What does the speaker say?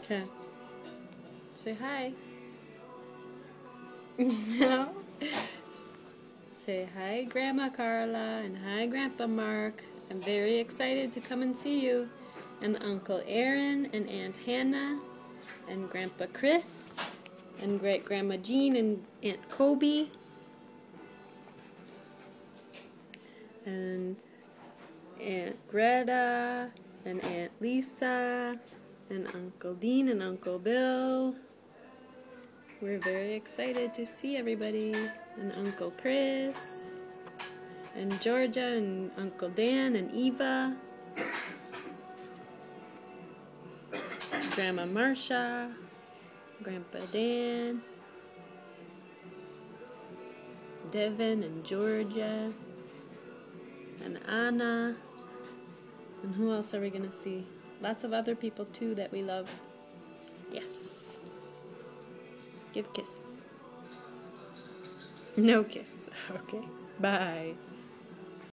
Okay. Say hi. No. Say hi, Grandma Carla, and hi, Grandpa Mark. I'm very excited to come and see you. And Uncle Aaron, and Aunt Hannah, and Grandpa Chris, and Great-Grandma Jean, and Aunt Kobe, and Aunt Greta, and Aunt Lisa, and Uncle Dean, and Uncle Bill. We're very excited to see everybody, and Uncle Chris, and Georgia, and Uncle Dan, and Eva, Grandma Marcia, Grandpa Dan, Devin, and Georgia, and Anna, and who else are we going to see? Lots of other people too that we love. Yes. Give a kiss. No kiss. Okay. Bye.